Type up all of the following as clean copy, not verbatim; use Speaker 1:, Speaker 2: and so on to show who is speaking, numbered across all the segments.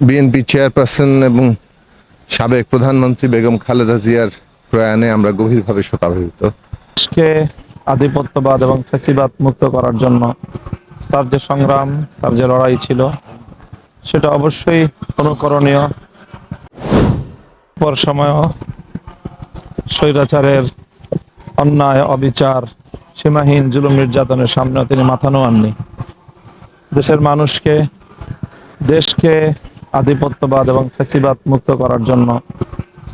Speaker 1: BNP chairperson এবং সাবেক প্রধানমন্ত্রী বেগম খালেদা জিয়ার প্রয়াণে আমরা গভীরভাবে শোকাবহিত।
Speaker 2: দেশকে আধিপত্যবাদ এবং ফ্যাসিবাদ মুক্ত করার জন্য তার যে সংগ্রাম, তার যে লড়াই ছিল, সেটা অবশ্যই অনুকরণীয়। পর সময়ও স্বৈরাচারের অন্যায়, অবিচার, সীমাহীন জুলুম নির্যাতনের সামনেও তিনি মাথা নোয়াননি। দেশের মানুষকে, দেশকে আধিপত্যবাদ এবং ফ্যাসিবাদ মুক্ত করার জন্য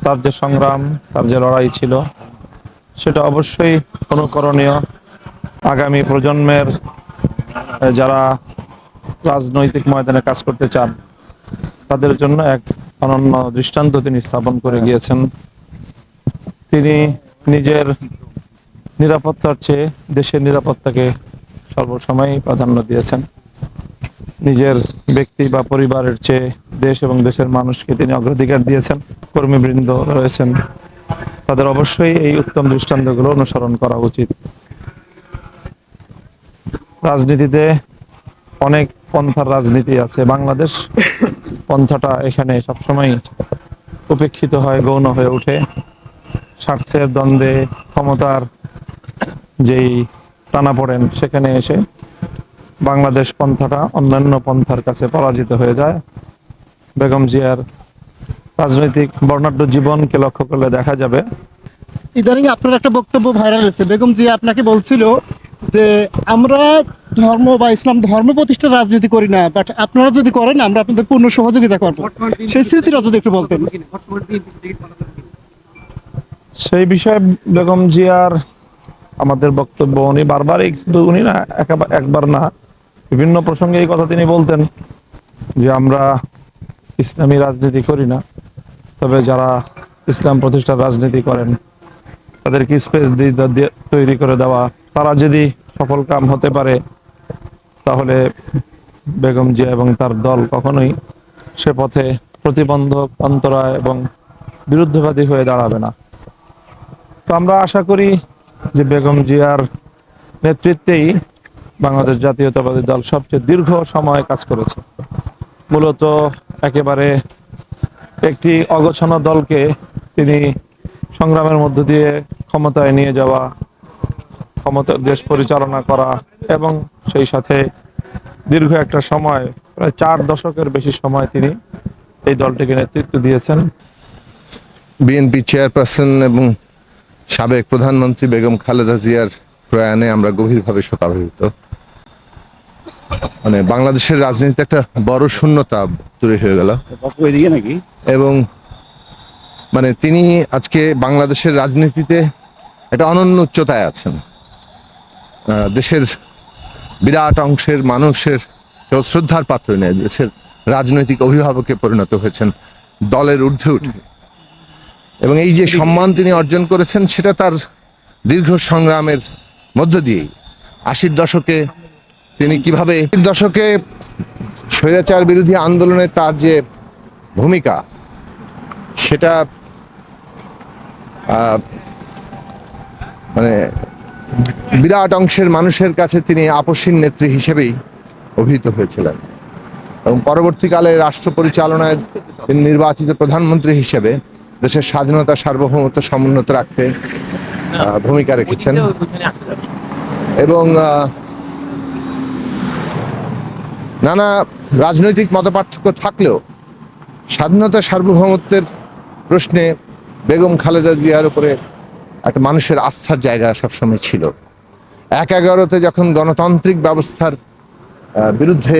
Speaker 2: তার যে সংগ্রাম, তার যে লড়াই ছিল, সেটা অবশ্যই অনুকরণীয়। আগামী প্রজন্মের যারা রাজনৈতিক ময়দানে কাজ করতে চান, তাদের জন্য এক অনন্য দৃষ্টান্ত তিনি স্থাপন করে গিয়েছেন। তিনি নিজের নিরাপত্তার চেয়ে দেশের নিরাপত্তাকে সর্বসময় প্রাধান্য দিয়েছেন। নিজের ব্যক্তি বা পরিবারের চেয়ে দেশ এবং দেশের মানুষকে তিনি অগ্রাধিকার দিয়েছেন। কর্মীবৃন্দ রয়েছেন, তাদের অবশ্যই এই উত্তম দৃষ্টান্তগুলো অনুসরণ করা উচিত। রাজনীতিতে অনেক পন্থার রাজনীতি আছে। বাংলাদেশ পন্থাটা এখানে সবসময় উপেক্ষিত হয়, গৌণ হয়ে ওঠে। স্বার্থের দ্বন্দ্বে, ক্ষমতার যেই টানাপোড়েন, সেখানে এসে বাংলাদেশ পন্থাটা অন্যান্য পন্থার কাছে পরাজিত হয়ে যায়। বেগম জিয়ার রাজনৈতিক বর্ণাঢ্য জীবনকে লক্ষ্য করলে দেখা যাবে।
Speaker 3: ইদানিং আপনার একটা বক্তব্য ভাইরাল হয়েছে, বেগম জিয়া আপনাকে বলছিল যে আমরা ধর্ম বা ইসলাম ধর্ম প্রতিষ্ঠার রাজনীতি করি না, বাট আপনারা যদি করেন আমরা আপনাদের পূর্ণ সহযোগিতা করবো। সেই স্মৃতিটা যদি একটু বলতেন।
Speaker 2: সেই বিষয়ে বেগম জিয়ার আমাদের বক্তব্য, উনি বারবারই, শুধু উনি না, একবার না, বিভিন্ন প্রসঙ্গে এই কথা তিনি বলতেন যে আমরা ইসলামী রাজনীতি করি না, তবে যারা ইসলাম প্রতিষ্ঠার রাজনীতি করেন তাদেরকে স্পেস তৈরি করে দেওয়া, তারা যদি সফল কাম হতে পারে তাহলে বেগম জিয়া এবং তার দল কখনোই সে পথে প্রতিবন্ধক, অন্তরায় এবং বিরুদ্ধবাদী হয়ে দাঁড়াবে না। তো আমরা আশা করি যে বেগম জিয়ার নেতৃত্বেই বাংলাদেশ জাতীয়তাবাদী দল সবচেয়ে দীর্ঘ সময় কাজ করেছে। মূলত একেবারে একটি অগোছালো দলকে তিনি সংগ্রামের মধ্য দিয়ে ক্ষমতায় নিয়ে যাওয়া, ক্ষমতা দেশ পরিচালনা করা এবং সেই সাথে দীর্ঘ একটা সময়, প্রায় 4 দশকের বেশি সময় তিনি এই দলটিকে নেতৃত্ব দিয়েছেন।
Speaker 1: বিএনপি চেয়ারপারসন এবং সাবেক প্রধানমন্ত্রী বেগম খালেদা জিয়ার প্রয়াণে আমরা গভীরভাবে শোকাবহিত। মানে বাংলাদেশের রাজনীতিতে একটা বড় শূন্যতা তৈরি হয়ে গেল এবং মানে তিনি আজকে বাংলাদেশের রাজনীতিতে একটা অনন্য উচ্চতায় আছেন। দেশের বিরাট অংশের মানুষের কেউ শ্রদ্ধার পাত্র নেই, দেশের রাজনৈতিক অভিভাবকে পরিণত হয়েছেন দলের ঊর্ধ্বে উঠে। এবং এই যে সম্মান তিনি অর্জন করেছেন, সেটা তার দীর্ঘ সংগ্রামের মধ্য দিয়েই। 80-র দশকে তিনি কিভাবে দশকে স্বৈরাচার বিরোধী আন্দোলনে তার যে ভূমিকা, সেটা মানে বিরাট অংশের মানুষের কাছে তিনি আপসীন নেত্রী হিসেবেই অভিহিত হয়েছিলেন। এবং পরবর্তীকালে রাষ্ট্র পরিচালনায় তিনি নির্বাচিত প্রধানমন্ত্রী হিসেবে দেশের স্বাধীনতা, সার্বভৌমত্ব সমুন্নত রাখতে ভূমিকা রেখেছেন। এবং নানা রাজনৈতিক মতপার্থক্য থাকলেও স্বাধীনতা, সার্বভৌমত্বের প্রশ্নে বেগম খালেদা জিয়ার উপরে একটা মানুষের আস্থার জায়গা সবসময় ছিল। 11-তে যখন গণতান্ত্রিক ব্যবস্থার বিরুদ্ধে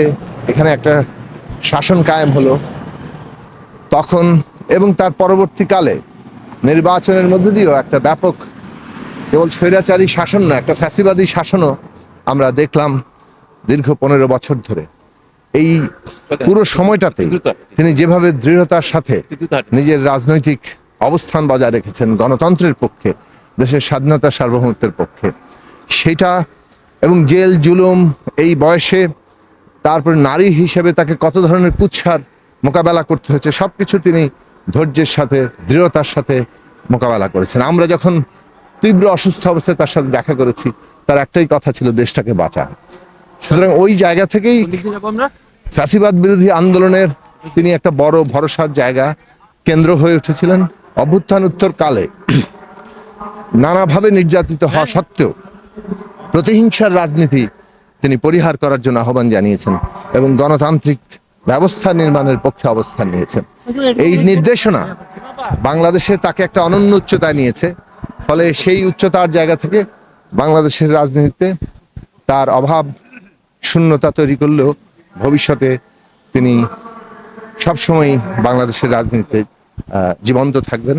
Speaker 1: এখানে একটা শাসন কায়েম হলো, তখন এবং তার পরবর্তীকালে নির্বাচনের মধ্য দিয়েও একটা ব্যাপক, কেবল স্বৈরাচারী শাসন না, একটা ফ্যাসিবাদী শাসনও আমরা দেখলাম দীর্ঘ 15 বছর ধরে। এই পুরো সময়টাতে তিনি যেভাবে দৃঢ়তার সাথে নিজের রাজনৈতিক অবস্থান বজায় রেখেছেন গণতন্ত্রের পক্ষে, দেশের স্বাধীনতা, সার্বভৌমত্বের পক্ষে, সেটা এবং জেল জুলুম এই বয়সে, তারপরে নারী হিসেবে তাকে কত ধরনের কুৎসার মোকাবেলা করতে হয়েছে, সবকিছু তিনি ধৈর্যের সাথে, দৃঢ়তার সাথে মোকাবেলা করেছেন। আমরা যখন তীব্র অসুস্থ অবস্থায় তার সাথে দেখা করেছি, তার একটাই কথা ছিল, দেশটাকে বাঁচা। সুতরাং ওই জায়গা থেকেই ফ্যাসিবাদ বিরোধী আন্দোলনের তিনি একটা বড় ভরসার জায়গা, কেন্দ্র হয়ে উঠেছিলেন। অভ্যুত্থান উত্তর কালে নানাভাবে নির্যাতিত হওয়া সত্ত্বেও প্রতিহিংসার রাজনীতি তিনি পরিহার করার জন্য আহ্বান জানিয়েছেন এবং গণতান্ত্রিক ব্যবস্থা নির্মাণের পক্ষে অবস্থান নিয়েছেন। এই নির্দেশনা বাংলাদেশে তাকে একটা অনন্য উচ্চতায় নিয়েছে। ফলে সেই উচ্চতার জায়গা থেকে বাংলাদেশের রাজনীতিতে তার অভাব শূন্যতা তৈরি করলেও ভবিষ্যতে তিনি সবসময় বাংলাদেশের রাজনীতিতে জীবন্ত থাকবেন।